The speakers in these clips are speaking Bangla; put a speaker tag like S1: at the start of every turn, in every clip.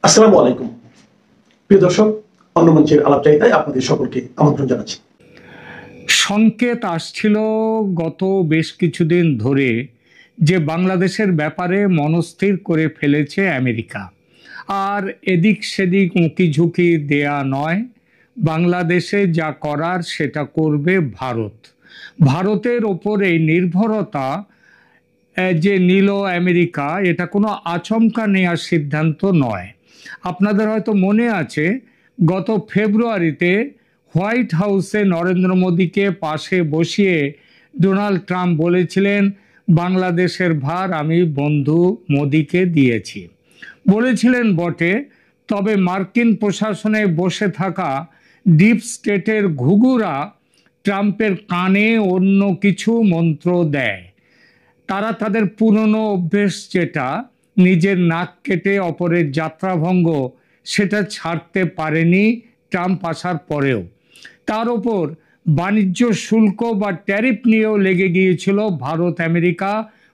S1: আসসালামু আলাইকুম প্রিয় দর্শক, অন্য মঞ্চের আলাপচারিতায় আপনাদের সকলকে আমন্ত্রণ জানাচ্ছি।
S2: সংকেত আসছিল গত বেশ কিছুদিন ধরে যে বাংলাদেশের ব্যাপারে মনস্থির করে ফেলেছে আমেরিকা, আর এদিক সেদিক উঁকি ঝুঁকি দেয়া নয়। বাংলাদেশে যা করার সেটা করবে ভারত। ভারতের ওপরে নির্ভরতা যে নিল আমেরিকা, এটা কোনো আচমকা নেওয়ার সিদ্ধান্ত নয়। আপনাদের হয়তো মনে আছে, গত ফেব্রুয়ারিতে হোয়াইট হাউসে নরেন্দ্র মোদীকে পাশে বসিয়ে ডোনাল্ড ট্রাম্প বলেছিলেন, বাংলাদেশের ভার আমি বন্ধু মোদীকে দিয়েছি। বলেছিলেন বটে, তবে মার্কিন প্রশাসনে বসে থাকা ডিপ স্টেটের ঘুঘুরা ট্রাম্পের কানে অন্য কিছু মন্ত্র দেয়। তারা তাদের পুরনো অভ্যেস, যেটা নিজের নাক কেটে অপরের যাত্রাভঙ্গ, সেটা ছাড়তে পারেনি ট্রাম্প আসার পরেও। তার ওপর বাণিজ্য শুল্ক বা ট্যারিফ নিয়েও লেগে গিয়েছিল ভারত আমেরিকা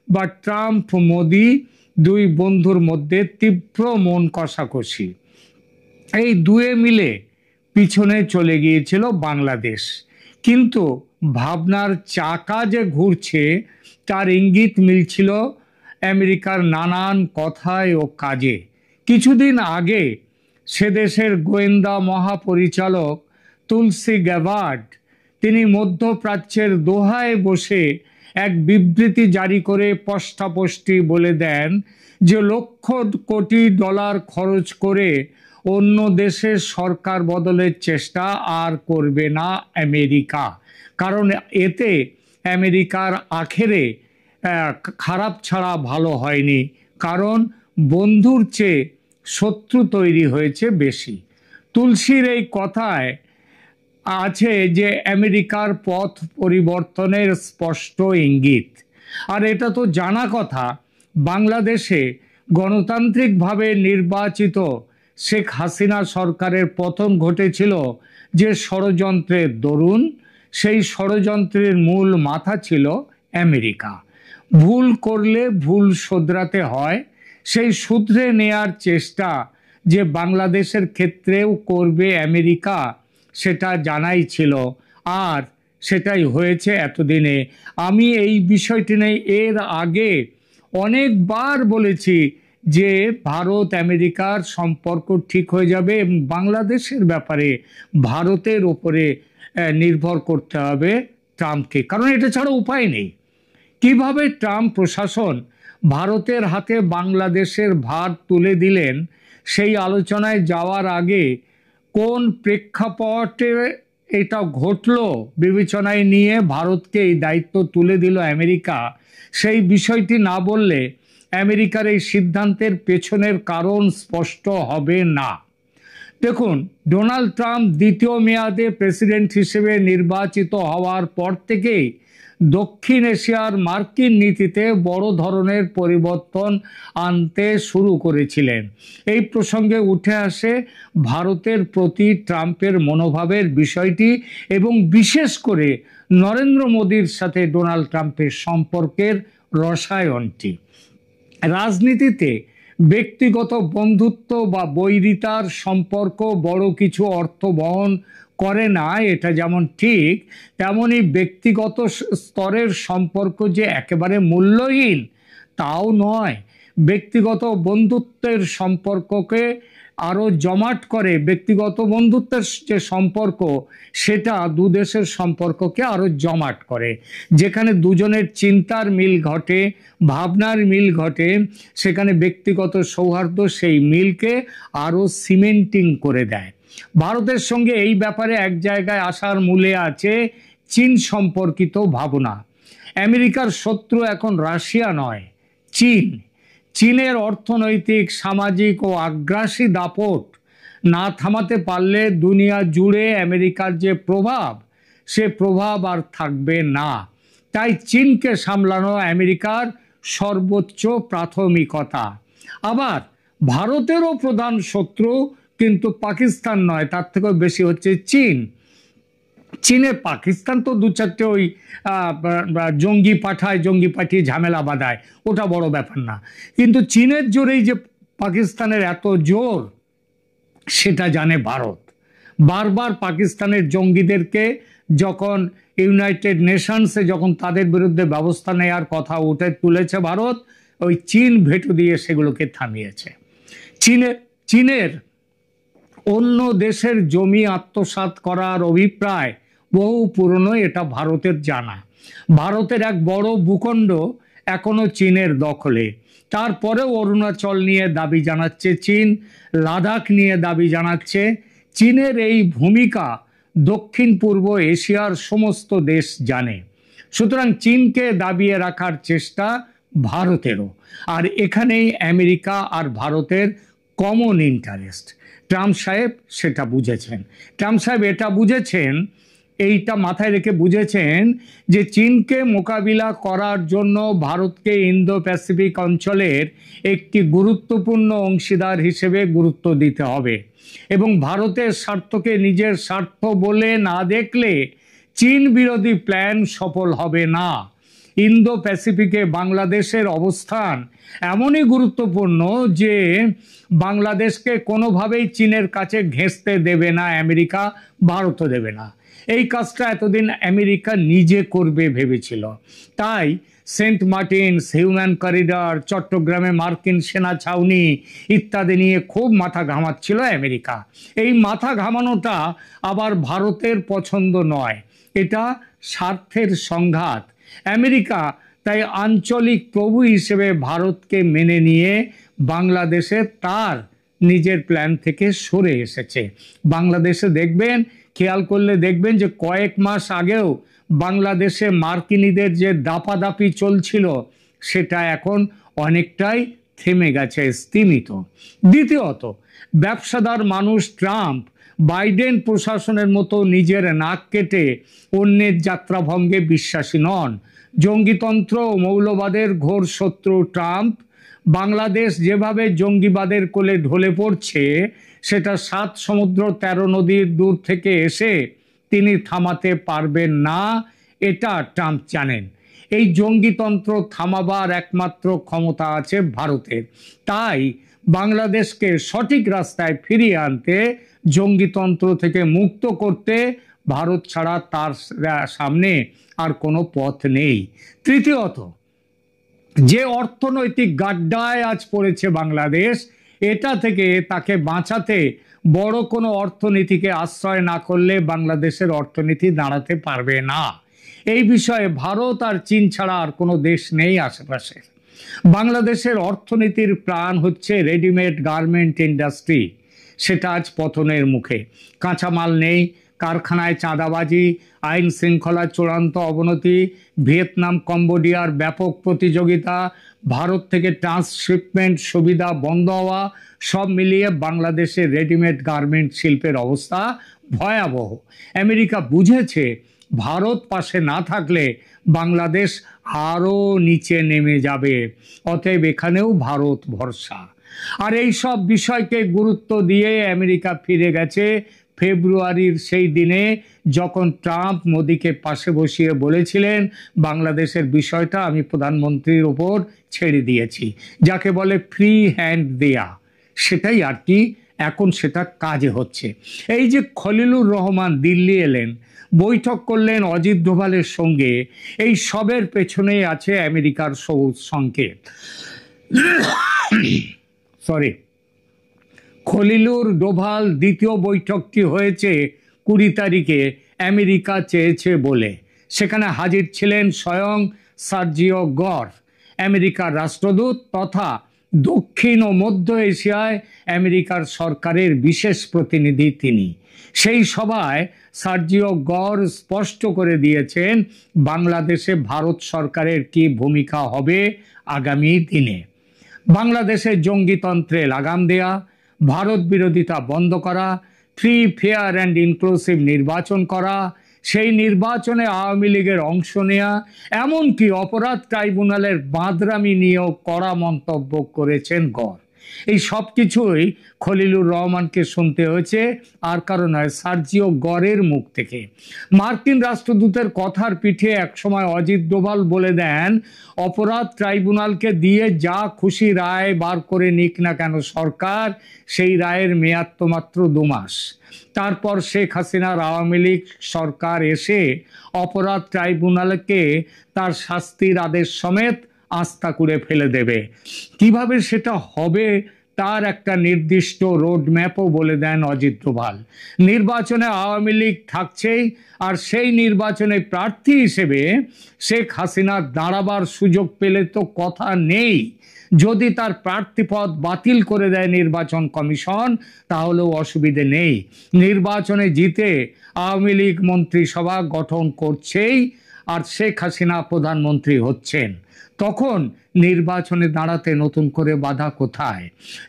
S2: বা ট্রাম্প মোদি দুই বন্ধুর মধ্যে তীব্র মন কষাকষি। এই দুয়ে মিলে পিছনে চলে গিয়েছিল বাংলাদেশ। কিন্তু ভাবনার চাকা যে ঘুরছে তার ইঙ্গিত মিলছিল আমেরিকার নানান কথায় ও কাজে। কিছুদিন আগে সে দেশের গোয়েন্দা মহাপরিচালক তুলসি গ্যাবার্ড, তিনি মধ্যপ্রাচ্যের দোহায় বসে এক বিবৃতি জারি করে স্পষ্টভাবে বলে দেন যে লক্ষ কোটি ডলার খরচ করে অন্য দেশের সরকার বদলের চেষ্টা আর করবে না আমেরিকা, কারণ এতে আমেরিকার আখেরে খারাপ ছাড়া ভালো হয়নি, কারণ বন্ধুর চেয়ে শত্রু তৈরি হয়েছে বেশি। তুলসীর এই কথায় আছে যে আমেরিকার পথ পরিবর্তনের স্পষ্ট ইঙ্গিত। আর এটা তো জানা কথা, বাংলাদেশে গণতান্ত্রিকভাবে নির্বাচিত শেখ হাসিনা সরকারের পতন ঘটেছিল যে ষড়যন্ত্রের দরুন। সেই ষড়যন্ত্রের মূল মাথা ছিল আমেরিকা। ভুল করলে ভুল শোধরাতে হয়, সেই শুধরে নেয়ার চেষ্টা যে বাংলাদেশের ক্ষেত্রেও করবে আমেরিকা, সেটা জানাই ছিল, আর সেটাই হয়েছে এতদিনে। আমি এই বিষয়টি নিয়ে এর আগে অনেকবার বলেছি যে ভারত আমেরিকার সম্পর্ক ঠিক হয়ে যাবে এবং বাংলাদেশের ব্যাপারে ভারতের ওপরে নির্ভর করতে হবে ট্রাম্পকে, কারণ এটা ছাড়া উপায় নেই। কিভাবে ট্রাম্প প্রশাসন ভারতের হাতে বাংলাদেশের ভার তুলে দিলেন, সেই আলোচনায় যাওয়ার আগে কোন প্রেক্ষাপটে এটা ঘটলো বিবেচনায় নিয়ে ভারতকে এই দায়িত্ব তুলে দিল আমেরিকা, সেই বিষয়টি না বললে আমেরিকার এই সিদ্ধান্তের পেছনের কারণ স্পষ্ট হবে না। দেখুন, ডোনাল্ড ট্রাম্প দ্বিতীয় মেয়াদে প্রেসিডেন্ট হিসেবে নির্বাচিত হওয়ার পর থেকেই দক্ষিণ এশিয়ার মার্কিন নীতিতে বড় ধরনের পরিবর্তন আনতে শুরু করেছিলেন। এই প্রসঙ্গে উঠে আসে ভারতের প্রতি ট্রাম্পের মনোভাবের বিষয়টি এবং বিশেষ করে নরেন্দ্র মোদীর সাথে ডোনাল্ড ট্রাম্পের সম্পর্কের রসায়নটি। রাজনীতিতে ব্যক্তিগত বন্ধুত্ব বা বৈরিতার সম্পর্ক বড় কিছু অর্থ বহন করে না, এটা যেমন ঠিক, তেমনি ব্যক্তিগত স্তরের সম্পর্ক যে একেবারে মূল্যহীন তাও নয়। ব্যক্তিগত বন্ধুত্বের সম্পর্ককে আরও জমাট করে, ব্যক্তিগত বন্ধুত্বের যে সম্পর্ক সেটা দু দেশের সম্পর্ককে আরও জমাট করে। যেখানে দুজনের চিন্তার মিল ঘটে, ভাবনার মিল ঘটে, সেখানে ব্যক্তিগত সৌহার্দ্য সেই মিলকে আরও সিমেন্টিং করে দেয়। ভারতের সঙ্গে এই ব্যাপারে এক জায়গায় আসার মূলে আছে চীন সম্পর্কিত ভাবনা। আমেরিকার শত্রু এখন রাশিয়া নয়, চীন। চীনের অর্থনৈতিক, সামাজিক ও আগ্রাসী দাপট না থামাতে পারলে দুনিয়া জুড়ে আমেরিকার যে প্রভাব, সে প্রভাব আর থাকবে না। তাই চীনকে সামলানো আমেরিকার সর্বোচ্চ প্রাথমিকতা। আবার ভারতেরও প্রধান শত্রু কিন্তু পাকিস্তান নয়, তার থেকেও বেশি হচ্ছে চীন। চীনে পাকিস্তান তো দু চারটে ওই জঙ্গি পাঠিয়ে ঝামেলা বাঁধায়, ওটা বড় ব্যাপার না। কিন্তু চীনের জোরেই যে পাকিস্তানের এত জোর, সেটা জানে ভারত। বারবার পাকিস্তানের জঙ্গিদেরকে যখন ইউনাইটেড নেশনসে যখন তাদের বিরুদ্ধে ব্যবস্থা নেওয়ার কথা উঠে তুলেছে ভারত, ওই চীন ভেটো দিয়ে সেগুলোকে থামিয়েছে। চীনের অন্য দেশের জমি আত্মসাৎ করার অভিপ্রায় বহু পুরনো, এটা ভারতের জানা। ভারতের এক বড় ভূখণ্ড এখনো চীনের দখলে, তারপরেও অরুণাচল নিয়ে দাবি জানাচ্ছে চীন, লাদাখ নিয়ে দাবি জানাচ্ছে। চীনের এই ভূমিকা দক্ষিণ পূর্ব এশিয়ার সমস্ত দেশ জানে। সুতরাং চীনকে দাবিয়ে রাখার চেষ্টা ভারতেরও। আর এখানেই আমেরিকা আর ভারতের কমন ইন্টারেস্ট। ট্রাম্প সাহেব সেটা বুঝেছেন। ট্রাম্প সাহেব এটা বুঝেছেন, এইটা মাথায় রেখে বুঝেছেন যে চীনকে মোকাবিলা করার জন্য ভারতকে ইন্দো প্যাসিফিক অঞ্চলের একটি গুরুত্বপূর্ণ অংশীদার হিসেবে গুরুত্ব দিতে হবে, এবং ভারতের স্বার্থকে নিজের স্বার্থ বলে না দেখলে চীন বিরোধী প্ল্যান সফল হবে না। ইন্দো প্যাসিফিকে বাংলাদেশের অবস্থান এমনই গুরুত্বপূর্ণ যে বাংলাদেশকে কোনোভাবেই চীনের কাছে ঘেঁষতে দেবে না আমেরিকা, ভারতও দেবে না। এই কাজটা এতদিন আমেরিকা নিজে করবে ভেবেছিল। তাই সেন্ট মার্টিনস, হিউম্যান করিডর, চট্টগ্রামে মার্কিন সেনা ছাউনি ইত্যাদি নিয়ে খুব মাথা ঘামাচ্ছিল আমেরিকা। এই মাথা ঘামানোটা আবার ভারতের পছন্দ নয়, এটা স্বার্থের সংঘাত। আমেরিকা তাই আঞ্চলিক প্রভু হিসেবে ভারতকে মেনে নিয়ে বাংলাদেশে তার নিজের প্ল্যান থেকে সরে এসেছে। বাংলাদেশে দেখবেন, খেয়াল করলে দেখবেন যে কয়েক মাস আগেও বাংলাদেশে মার্কিনীদের যে দাপাদাপি চলছিল সেটা এখন অনেকটাই থেমে গেছে, স্তিমিত। দ্বিতীয়ত, ব্যবসাদার মানুষ ট্রাম্প বাইডেন প্রশাসনের মতো নিজের নাক কেটে অন্যের যাত্রাভঙ্গে বিশ্বাসী নন। জঙ্গিতন্ত্র ও মৌলবাদের ঘোর শত্রু ট্রাম্প। বাংলাদেশ যেভাবে জঙ্গিবাদের কোলে ঢলে পড়ছে সেটা 7 সমুদ্র 13 নদীর দূর থেকে এসে তিনি থামাতে পারবেন না, এটা ট্রাম্প জানেন। এই জঙ্গিতন্ত্র থামাবার একমাত্র ক্ষমতা আছে ভারতের। তাই বাংলাদেশকে সঠিক রাস্তায় ফিরিয়ে আনতে, জঙ্গিতন্ত্র থেকে মুক্ত করতে ভারত ছাড়া তার সামনে আর কোনো পথ নেই। তৃতীয়ত, যে অর্থনৈতিক গাড্ডায় আজ পড়েছে বাংলাদেশ, এটা থেকে তাকে বাঁচাতে বড় কোনো অর্থনীতিকে আশ্রয় না করলে বাংলাদেশের অর্থনীতি দাঁড়াতে পারবে না। এই বিষয়ে ভারত আর চীন ছাড়া আর কোনো দেশ নেই আশেপাশে। বাংলাদেশের অর্থনীতির প্রাণ হচ্ছে রেডিমেড গার্মেন্ট ইন্ডাস্ট্রি, সেটা আজ পতনের মুখে। কাঁচামাল নেই, কারখানায় চাঁদাবাজি, আইন শৃঙ্খলার চূড়ান্ত অবনতি, ভিয়েতনাম কম্বোডিয়ার ব্যাপক প্রতিযোগিতা, ভারত থেকে ট্রান্সশিপমেন্ট সুবিধা বন্ধ হওয়া, সব মিলিয়ে বাংলাদেশের রেডিমেড গার্মেন্ট শিল্পের অবস্থা ভয়াবহ। আমেরিকা বুঝেছে ভারত পাশে না থাকলে বাংলাদেশ আরও নিচে নেমে যাবে, অতএব এখানেও ভারত ভরসা। আর এই সব বিষয়কে গুরুত্ব দিয়ে আমেরিকা ফিরে গেছে ফেব্রুয়ারির সেই দিনে, যখন ট্রাম্প মোদিকে পাশে বসিয়ে বলেছিলেন বাংলাদেশের বিষয়টা আমি প্রধানমন্ত্রীর ওপর ছেড়ে দিয়েছি, যাকে বলে ফ্রি হ্যান্ড দেয়া। সেটাই আর কি এখন সেটা কাজে হচ্ছে। এই যে খলিলুর রহমান দিল্লি এলেন, বৈঠক করলেন অজিত ডোভালের সঙ্গে, এই সবের পেছনেই আছে আমেরিকার সবুজ সংকেত। খলিলুর ডোভাল দ্বিতীয় বৈঠকটি হয়েছে 20 তারিখে আমেরিকা চেয়েছে বলে। সেখানে হাজির ছিলেন স্বয়ং সার্জিও গর, আমেরিকার রাষ্ট্রদূত তথা দক্ষিণ ও মধ্য এশিয়ায় আমেরিকার সরকারের বিশেষ প্রতিনিধি তিনি। সেই সভায় সার্জিও গর স্পষ্ট করে দিয়েছেন বাংলাদেশে ভারত সরকারের কি ভূমিকা হবে আগামী দিনে। বাংলাদেশের জঙ্গিতন্ত্রে লাগাম দেয়া, ভারত বিরোধিতা বন্ধ করা, ফ্রি, ফেয়ার অ্যান্ড ইনক্লুসিভ নির্বাচন করা, সেই নির্বাচনে আওয়ামী লীগের অংশ নেয়া, এমনকি অপরাধ ট্রাইব্যুনালের বাঁদরামি নিয়েও কড়া মন্তব্য করেছেন গর। এই সব কিছুই খলিলুর রহমানকে শুনতে হয়েছে, আর কারণ নয়, সার্জিও গরের মুখ থেকে। মার্কিন রাষ্ট্রদূতের কথার পিঠে একসময় অজিত ডোভাল বলে দেন, অপরাধ ট্রাইব্যুনালকে দিয়ে যা খুশি রায় বার করে নিক না কেন সরকার, সেই রায়ের মেয়াদ তো মাত্র 2 মাস। তারপর শেখ হাসিনার আওয়ামী লীগ সরকার এসে অপরাধ ট্রাইব্যুনালকে তার শাস্তির আদেশ সমেত আস্থা করে ফেলে দেবে। কিভাবে সেটা হবে তার একটা নির্দিষ্ট রোড ম্যাপও বলে দেন অজিত ডোভাল। নির্বাচনে আওয়ামী লীগ থাকছেই, আর সেই নির্বাচনে প্রার্থী হিসেবে শেখ হাসিনা দাঁড়াবার সুযোগ পেলে তো কথা নেই। যদি তার প্রার্থীপদ বাতিল করে দেয় নির্বাচন কমিশন, তাহলেও অসুবিধে নেই। নির্বাচনে জিতে আওয়ামী লীগ মন্ত্রিসভা গঠন করছেই, আর শেখ হাসিনা প্রধানমন্ত্রী হচ্ছেন। তখন নির্বাচনে দাঁড়াতে নতুন করে বাধা কোথায়?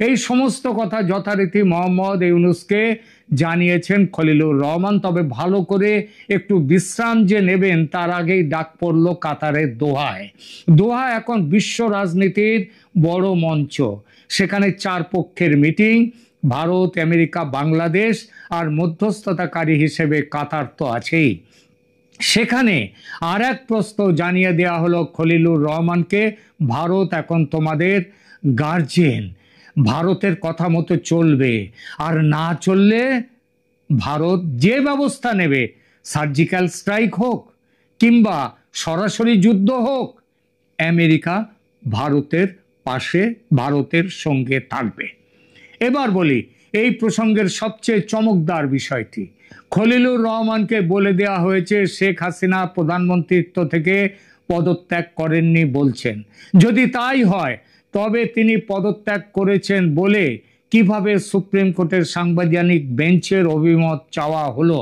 S2: এই সমস্ত কথা যথারীতি মোহাম্মদ ইউনূসকে জানিয়েছেন খলিলুর রহমান। তবে ভালো করে একটু বিশ্রাম যে নেবেন তার আগেই ডাক পড়ল কাতারের দোহায়। দোহা এখন বিশ্ব রাজনীতির বড় মঞ্চ। সেখানে 4 পক্ষের মিটিং, ভারত, আমেরিকা, বাংলাদেশ, আর মধ্যস্থতাকারী হিসেবে কাতার তো আছেই। সেখানে আর এক প্রস্তাব জানিয়ে দেওয়া হলো খলিলুর রহমানকে, ভারত এখন তোমাদের গার্জিয়ান, ভারতের কথা মতো চলবে, আর না চললে ভারত যে ব্যবস্থা নেবে, সার্জিক্যাল স্ট্রাইক হোক কিংবা সরাসরি যুদ্ধ হোক, আমেরিকা ভারতের পাশে, ভারতের সঙ্গে থাকবে। এবার বলি এই প্রসঙ্গের সবচেয়ে চমকদার বিষয়টি। খলিলুর রহমানকে বলে দেওয়া হয়েছে শেখ হাসিনা প্রধানমন্ত্রিত্ব থেকে পদত্যাগ করেননি বলছেন। যদি তাই হয় তবে তিনি পদত্যাগ করেছেন বলে কিভাবে সুপ্রিম কোর্টের সাংবিধানিক বেঞ্চের অভিমত চাওয়া হলো?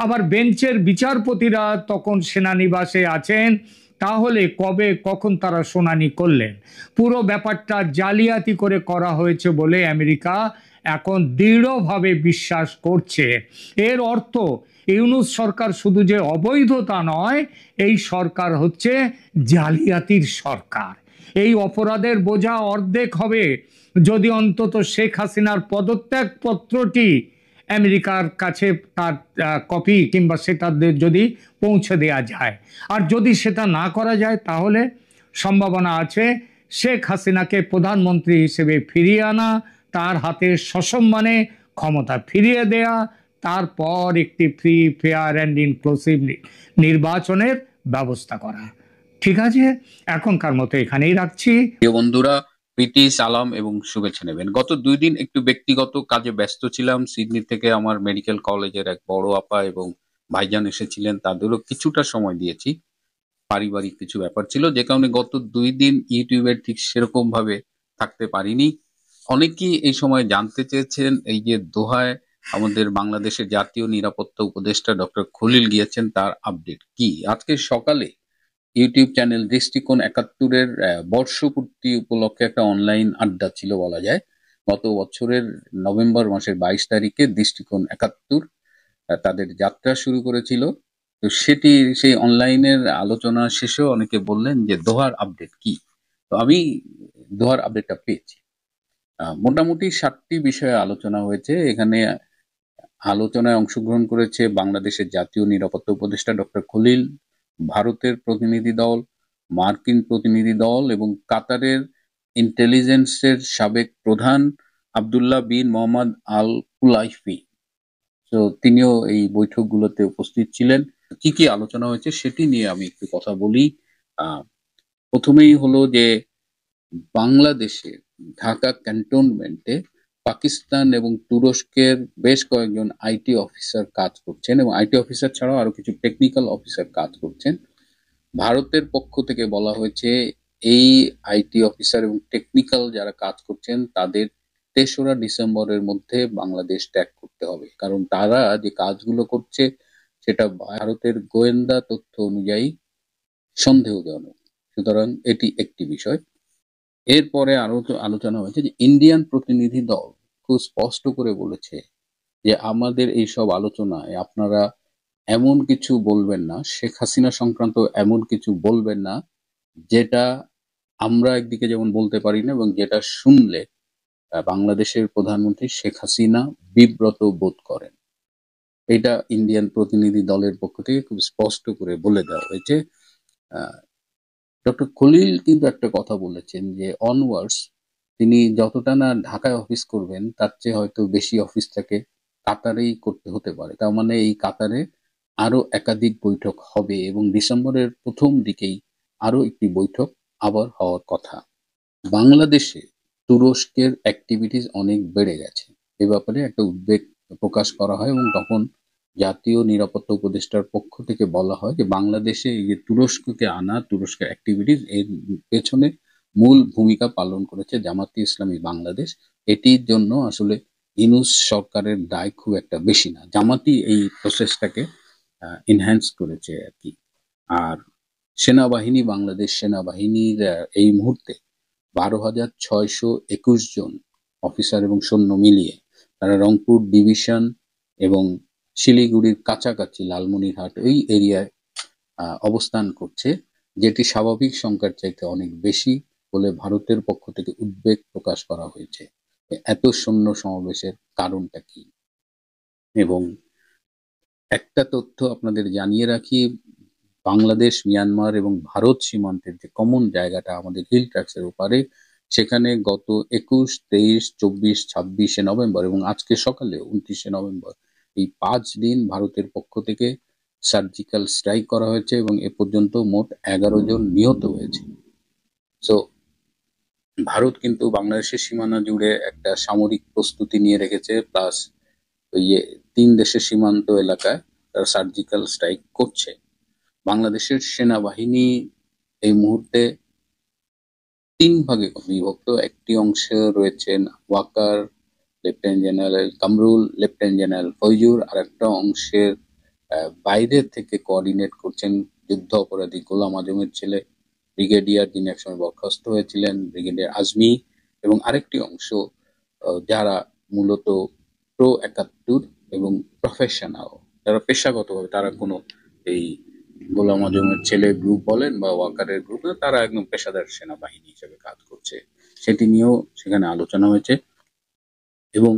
S2: আবার বেঞ্চের বিচারপতিরা তখন সেনানিবাসে আছেন, তাহলে কবে কখন তারা শুনানি করলেন? পুরো ব্যাপারটা জালিয়াতি করে করা হয়েছে বলে আমেরিকা এখন দৃঢ়ভাবে বিশ্বাস করছে। এর অর্থ ইউনূস সরকার শুধু যে অবৈধতা নয়, এই সরকার হচ্ছে জালিয়াতির সরকার। এই অপরাধের বোঝা অর্ধেক হবে যদি অন্তত শেখ হাসিনার পদত্যাগ পত্রটি আমেরিকার কাছে তার কপি কিংবা সেটা যদি পৌঁছে দেওয়া যায়। আর যদি সেটা না করা যায় তাহলে সম্ভাবনা আছে শেখ হাসিনাকে প্রধানমন্ত্রী হিসেবে ফিরিয়ে আনা, তার হাতে সসম্মানে ক্ষমতা ফিরিয়ে দেয়া, তারপর একটি ফ্রি, ফেয়ার অ্যান্ড ইনক্লুসিভ নির্বাচনের ব্যবস্থা করা। ঠিক আছে, এখনকার মতো এখানেই রাখছি।
S3: বন্ধুরা, প্রীতি, সালাম এবং শুভেচ্ছা নেবেন। গত 2 দিন একটু ব্যক্তিগত কাজে ব্যস্ত ছিলাম। সিডনি থেকে আমার মেডিকেল কলেজের এক বড় আপা এবং ভাইজান এসেছিলেন, তাদেরও কিছুটা সময় দিয়েছি। পারিবারিক কিছু ব্যাপার ছিল, যে কারণে গত 2 দিন ইউটিউবে ঠিক সেরকম ভাবে থাকতে পারিনি। অনেকেই এই সময় জানতে চেয়েছেন এই যে দোহায় আমাদের বাংলাদেশের জাতীয় নিরাপত্তা উপদেষ্টা ডক্টর খলিল গিয়েছেন, তার আপডেট কি। আজকে সকালে ইউটিউব চ্যানেল দৃষ্টিকোণ 71-এর বর্ষপূর্তি উপলক্ষে একটা অনলাইন আড্ডা ছিল বলা যায়। গত বছরের নভেম্বর মাসের 22 তারিখে দৃষ্টিকোণ 71 তাদের যাত্রা শুরু করেছিল। তো সেই অনলাইনের আলোচনা শেষেও অনেকে বললেন যে দোহার আপডেট কি। তো আমি দোহার আপডেটটা পেয়েছি। মোটামুটি 7টি বিষয়ে আলোচনা হয়েছে। এখানে আলোচনায় অংশগ্রহণ করেছে বাংলাদেশের জাতীয় নিরাপত্তা উপদেষ্টা ডক্টর খলিল, ভারতের প্রতিনিধি দল, মার্কিন প্রতিনিধি দল এবং কাতারের ইন্টেলিজেন্সের সাবেক প্রধান আব্দুল্লাহ বিন মোহাম্মদ আল কুলাইফি। তো তিনিও এই বৈঠকগুলোতে উপস্থিত ছিলেন। কি কি আলোচনা হয়েছে সেটি নিয়ে আমি একটু কথা বলি। প্রথমেই হলো যে বাংলাদেশের ঢাকা ক্যান্টনমেন্টে পাকিস্তান এবং তুরস্কের বেশ কয়েকজন আইটি অফিসার কাজ করছেন, এবং আইটি অফিসার ছাড়াও আরো কিছু টেকনিক্যাল অফিসার কাজ করছেন। ভারতের পক্ষ থেকে বলা হয়েছে এই আইটি অফিসার এবং টেকনিক্যাল যারা কাজ করছেন তাদের 3রা ডিসেম্বরের মধ্যে বাংলাদেশ ত্যাগ করতে হবে, কারণ তারা যে কাজগুলো করছে সেটা ভারতের গোয়েন্দা তথ্য অনুযায়ী সন্দেহজনক। সুতরাং এটি একটি বিষয়। এরপরে আরো আলোচনা হয়েছে যে ইন্ডিয়ান প্রতিনিধি দল খুব স্পষ্ট করে বলেছে যে আমাদের এই সব আলোচনায় আপনারা এমন কিছু বলবেন না, শেখ হাসিনা সংক্রান্ত এমন কিছু বলবেন না যেটা আমরা একদিকে যেমন বলতে পারি না এবং যেটা শুনলে বাংলাদেশের প্রধানমন্ত্রী শেখ হাসিনা বিব্রত বোধ করেন। এটা ইন্ডিয়ান প্রতিনিধি দলের পক্ষ থেকে খুব স্পষ্ট করে বলে দেওয়া হয়েছে। ডক্টর খলিল কিন্তু একটা কথা বলেছেন যে অনওয়ার্ডস তিনি যতটা না ঢাকায় অফিস করবেন তার চেয়ে হয়তো বেশি অফিস তাকে কাতারেই করতে হতে পারে। তার মানে এই কাতারে আরো একাধিক বৈঠক হবে এবং ডিসেম্বরের প্রথম দিকেই আরো একটি বৈঠক আবার হওয়ার কথা। বাংলাদেশে তুরস্কের অ্যাক্টিভিটিস অনেক বেড়ে গেছে, এ ব্যাপারে একটা উদ্বেগ প্রকাশ করা হয় এবং তখন জাতীয় নিরাপত্তা উপদেষ্টার পক্ষ থেকে বলা হয় যে বাংলাদেশে এই যে তুরস্ককে আনা, তুরস্কের অ্যাক্টিভিটিস এর পেছনে মূল ভূমিকা পালন করেছে জামাতে ইসলামী বাংলাদেশ। এটির জন্য আসলে ইউনূস সরকারের দায় খুব একটা বেশি না, জামাতি এই প্রসেসটাকে এনহ্যান্স করেছে আর কি। আর সেনাবাহিনী, বাংলাদেশ সেনাবাহিনীর এই মুহূর্তে 12,621 জন অফিসার এবং সৈন্য মিলিয়ে তারা রংপুর ডিভিশন এবং শিলিগুড়ির কাছাকাছি লালমনিরহাট এই এরিয়ায় অবস্থান করছে, যেটি স্বাভাবিক সংখ্যার চাইতে অনেক বেশি বলে ভারতের পক্ষ থেকে উদ্বেগ প্রকাশ করা হয়েছে। এত সৈন্য সমাবেশের কারণটা কি? এবং একটা তথ্য আপনাদের জানিয়ে রাখি, বাংলাদেশ, মিয়ানমার এবং ভারত সীমান্তের যে কমন জায়গাটা আমাদের হিল ট্র্যাক্সের ওপারে, সেখানে গত 21, 23, 24, 26শে নভেম্বর এবং আজকে সকালে 29শে নভেম্বর এই 5 দিন ভারতের পক্ষ থেকে সার্জিক্যাল স্ট্রাইক করা হয়েছে এবং এ পর্যন্ত মোট 11 জন নিহত হয়েছে। সো ভারত কিন্তু বাংলাদেশের সীমানা জুড়ে একটা সামরিক প্রস্তুতি নিয়ে রেখেছে, প্লাস ওই 3 দেশের সীমান্ত এলাকায় তারা সার্জিক্যাল স্ট্রাইক করছে। বাংলাদেশের সেনাবাহিনী এই মুহূর্তে 3 ভাগে বিভক্ত। একটি অংশে রয়েছেন Waker, lieutenant general Kamrul, lieutenant general Faizur, আর একটা অংশের বাইরে থেকে কোঅর্ডিনেট করছেন যুদ্ধ অপরাধী গোলাম আজমের ছেলে ব্রিগেডিয়ার, যিনি একসময় বরখাস্ত হয়েছিলেন, ব্রিগেডিয়ার আজমি, এবং আরেকটি অংশ যারা মূলত প্রো 71 এবং প্রফেশনাল, যারা পেশাগতভাবে, তারা কোনো এই গোলাম আজমের ছেলে গ্রুপ বলেন বা ওয়াকারের গ্রুপ না, তারা একদম পেশাদার সেনাবাহিনী হিসেবে কাজ করছে, সেটি নিয়েও সেখানে আলোচনা হয়েছে। এবং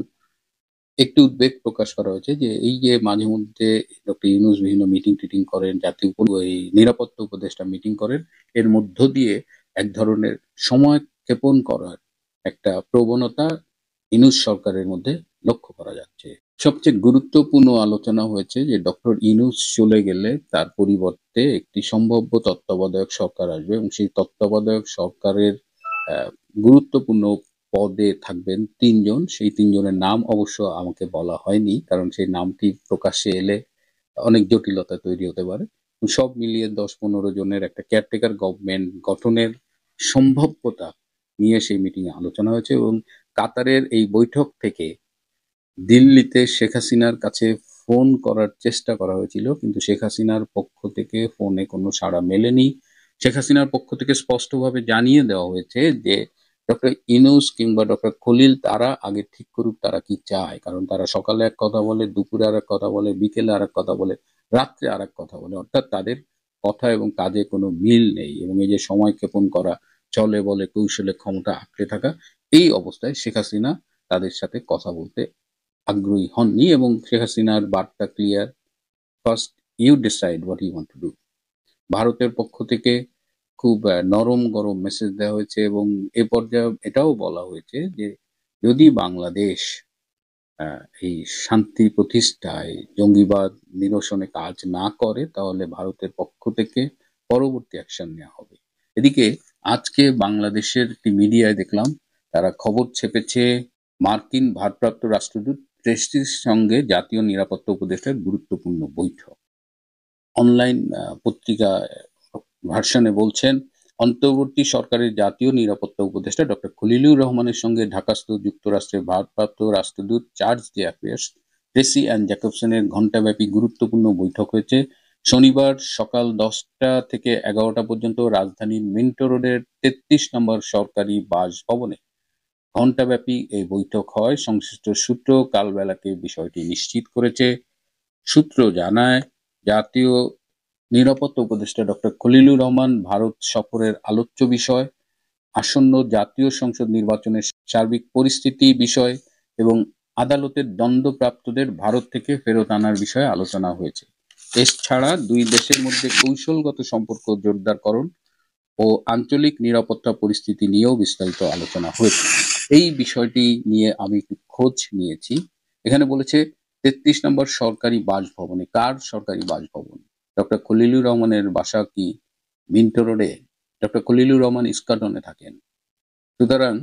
S3: একটু উদ্বেগ প্রকাশ করা হয়েছে যে এই যে মাঝে মধ্যে ডক্টর ইউনূস বিভিন্ন মিটিং টিটিং করেন, জাতীয় এই নিরাপত্তা উপদেষ্টা মিটিং করেন, এর মধ্য দিয়ে এক ধরনের সময় ক্ষেপণ করার একটা প্রবণতা ইউনূস সরকারের মধ্যে লক্ষ্য করা যাচ্ছে। সবচেয়ে গুরুত্বপূর্ণ আলোচনা হয়েছে যে ডক্টর ইউনূস চলে গেলে তার পরিবর্তে একটি সম্ভাব্য তত্ত্বাবধায়ক সরকার আসবে এবং সেই তত্ত্বাবধায়ক সরকারের গুরুত্বপূর্ণ পদে থাকবেন 3 জন। সেই 3 জনের নাম অবশ্য আমাকে বলা হয়নি, কারণ সেই নামটি প্রকাশ্যে এলে অনেক জটিলতা তৈরি হতে পারে। সব মিলিয়ে 10-15 জনের একটা কেয়ারটেকার গভর্নমেন্ট গঠনের সম্ভাব্যতা নিয়ে সেই মিটিং এ আলোচনা হয়েছে। এবং কাতারের এই বৈঠক থেকে দিল্লিতে শেখ হাসিনার কাছে ফোন করার চেষ্টা করা হয়েছিল, কিন্তু শেখ হাসিনার পক্ষ থেকে ফোনে কোনো সাড়া মেলেনি। শেখ হাসিনার পক্ষ থেকে স্পষ্টভাবে জানিয়ে দেওয়া হয়েছে যে ডক্টর ইউনূস কিংবা ডক্টর খলিল তারা আগে ঠিক করুক তারা কি চায়, কারণ তারা সকালে এক কথা বলে, দুপুরে আর এক কথা বলে, বিকেলে আর এক কথা বলে, রাত্রে আর এক কথা বলে, অর্থাৎ তাদের কথা এবং কাজে কোনো মিল নেই। এবং এই যে সময় ক্ষেপণ করা, চলে বলে কৌশলে ক্ষমতা আঁকড়ে থাকা, এই অবস্থায় শেখ হাসিনা তাদের সাথে কথা বলতে আগ্রহী হননি। এবং শেখ হাসিনার বার্তা clear, first you decide what you want to do. ভারতের পক্ষ থেকে খুব নরম গরম মেসেজ দেওয়া হয়েছে এবং এ পর্যায়ে এটাও বলা হয়েছে যে যদি বাংলাদেশ এই শান্তি প্রতিষ্ঠায়, জঙ্গিবাদ নিরসনে কাজ না করে, তাহলে ভারতের পক্ষ থেকে পরবর্তী অ্যাকশন নেওয়া হবে। এদিকে আজকে বাংলাদেশের একটি মিডিয়ায় দেখলাম তারা খবর ছেপেছে মার্কিন ভারপ্রাপ্ত রাষ্ট্রদূত প্রেস্টির সঙ্গে জাতীয় নিরাপত্তা উপদেষ্টার গুরুত্বপূর্ণ বৈঠক। অনলাইন পত্রিকা ভার্সনে বলছেন অন্তর্বর্তী সরকারের জাতীয় নিরাপত্তা উপদেষ্টা ডক্টর খলিলুর রহমানের সঙ্গে ঢাকাস্থ যুক্তরাষ্ট্রের ভারপ্রাপ্ত রাষ্ট্রদূত charge d' affaires Tracey Ann জ্যাকবসনের ঘণ্টাব্যাপী গুরুত্বপূর্ণ বৈঠক হয়েছে শনিবার সকাল 10টা থেকে 11টা পর্যন্ত রাজধানীর মিন্টো রোডের 33 নম্বর সরকারি বাসভবনে। ঘণ্টাব্যাপী এই বৈঠক হয়। সংশ্লিষ্ট সূত্র কালবেলাকে বিষয়টি নিশ্চিত করেছে। সূত্র জানায় জাতীয় নিরাপত্তা উপদেষ্টা ডক্টর খলিলুর রহমান ভারত সফরের আলোচ্য বিষয় আসন্ন জাতীয় সংসদ নির্বাচনের সার্বিক পরিস্থিতি বিষয় এবং আদালতের দণ্ডপ্রাপ্তদের ভারত থেকে ফেরত আনার বিষয়ে আলোচনা হয়েছে। এছাড়া দুই দেশের মধ্যে কৌশলগত সম্পর্ক জোরদারকরণ ও আঞ্চলিক নিরাপত্তা পরিস্থিতি নিয়েও বিস্তারিত আলোচনা হয়েছে। এই বিষয়টি নিয়ে আমি একটু খোঁজ নিয়েছি। এখানে বলেছে ৩৩ নম্বর সরকারি বাসভবনে। কার সরকারি বাসভবন? ডক্টর খলিলুর রহমানের বাসা কি মিন্টো রোডে? ডক্টর খলিলুর রহমান ইস্কাটনে থাকেন। সুতরাং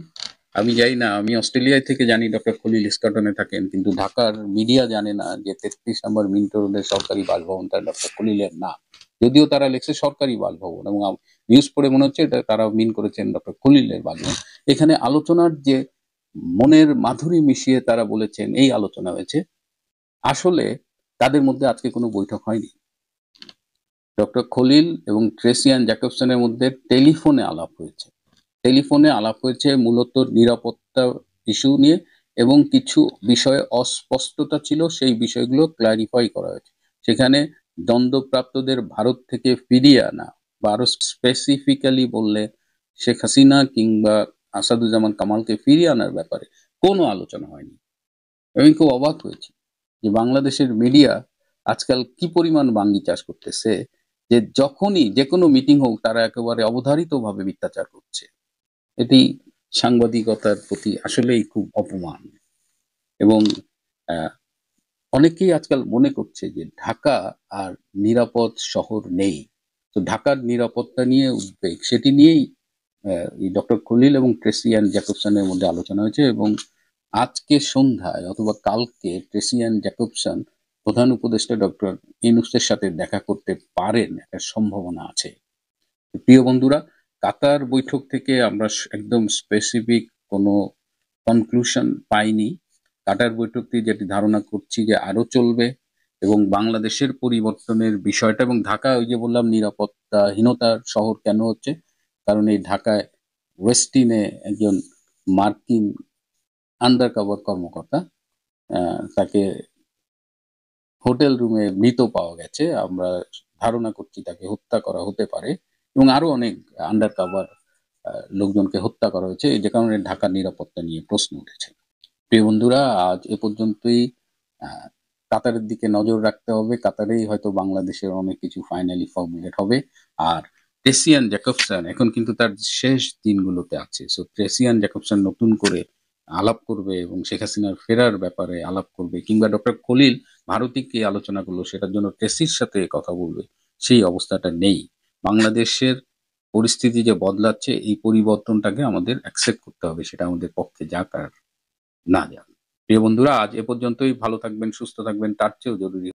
S3: আমি জানি না, আমি অস্ট্রেলিয়া থেকে জানি ডক্টর খলিল ইস্কাটনে থাকেন, কিন্তু ঢাকার মিডিয়া জানে না যে ৩৩ নম্বর মিন্টো রোডের সরকারি বাসভবনটা ডক্টর খলিলের না। যদিও তারা লিখছে সরকারি বাসভবন, এবং নিউজ পড়ে মনে হচ্ছে এটা তারা মিন করেছেন ডক্টর খলিলের বাসভবন। এখানে আলোচনার যে মনের মাধুরী মিশিয়ে তারা বলেছেন এই আলোচনা হয়েছে, আসলে তাদের মধ্যে আজকে কোনো বৈঠক হয়নি। ডক্টর খলিল এবং ট্রেসিয়ান জ্যাকবসনের মধ্যে টেলিফোনে আলাপ হয়েছে। টেলিফোনে আলাপ হয়েছে মূলত নিরাপত্তা ইস্যু নিয়ে, এবং কিছু বিষয়ে অস্পষ্টতা ছিল, সেই বিষয়গুলো ক্লারিফাই করা হয়েছে। সেখানে দণ্ডপ্রাপ্তদের ভারত থেকে ফিরিয়ে আনা, বা আরো স্পেসিফিক্যালি বললে শেখ হাসিনা কিংবা আসাদুজ্জামান কামালকে ফিরিয়ে আনার ব্যাপারে কোনো আলোচনা হয়নি। আমি খুব অবাক হয়েছি যে বাংলাদেশের মিডিয়া আজকাল কি পরিমাণ বাঙ্গি চাষ করতেছে, যে যখনই যে কোনো মিটিং হোক তারা একেবারে অবধারিতভাবে মিথ্যাচার করছে। এটি সাংবাদিকতার প্রতি আসলেই খুব অপমান। এবং অনেকেই আজকাল মনে করছে যে ঢাকা আর নিরাপদ শহর নেই, তো ঢাকার নিরাপত্তা নিয়ে উদ্বেগ, সেটি নিয়েই ডক্টর খলিল এবং ট্রেসিয়ান জ্যাকবসনের মধ্যে আলোচনা হয়েছে। এবং আজকে সন্ধ্যায় অথবা কালকে ট্রেসিয়ান জ্যাকবসন প্রধান উপদেষ্টা ডক্টর ইউনূসের সাথে দেখা করতে পারেন, একটা সম্ভাবনা আছে। প্রিয় বন্ধুরা, কাতার বৈঠক থেকে আমরা একদম স্পেসিফিক কোনো কনক্লুশন পাইনি। কাতার বৈঠকটি যেটি ধারণা করছি যে আরো চলবে, এবং বাংলাদেশের পরিবর্তনের বিষয়টা, এবং ঢাকা ওই যে বললাম নিরাপত্তাহীনতার শহর কেন হচ্ছে, কারণ এই ঢাকায় ওয়েস্টিনে একজন মার্কিন আন্ডারকভার কর্মকর্তা, তাকে হোটেল রুমে মৃত পাওয়া গেছে। আমরা ধারণা করছি তাকে হত্যা করা হতে পারে, এবং আরো অনেক আন্ডারকভার লোকজনকে হত্যা করা হয়েছে, যে কারণে ঢাকার নিরাপত্তা নিয়ে প্রশ্ন উঠেছে। প্রিয় বন্ধুরা, আজ এ পর্যন্তই। কাতারের দিকে নজর রাখতে হবে। কাতারেই হয়তো বাংলাদেশের অনেক কিছু ফাইনালি ফর্মুলেট হবে। আর ট্রেসিয়ান জ্যাকবসন এখন কিন্তু তার শেষ দিনগুলোতে আছে। সো ট্রেসিয়ান জ্যাকবসন নতুন করে আলাপ করবে এবং শেখ হাসিনার ফেরার ব্যাপারে আলাপ করবে, কিংবা ডক্টর খলিল ভারতে কি আলোচনা করলো সেটার জন্য ট্রেসির সাথে কথা বলবে, সেই অবস্থাটা নেই। বাংলাদেশের পরিস্থিতি যে বদলাচ্ছে, এই পরিবর্তনটাকে আমাদের অ্যাকসেপ্ট করতে হবে, সেটা আমাদের পক্ষে যাক আর না যাক। প্রিয় বন্ধুরা, আজ এ পর্যন্তই। ভালো থাকবেন, সুস্থ থাকবেন, তার চেয়েও জরুরি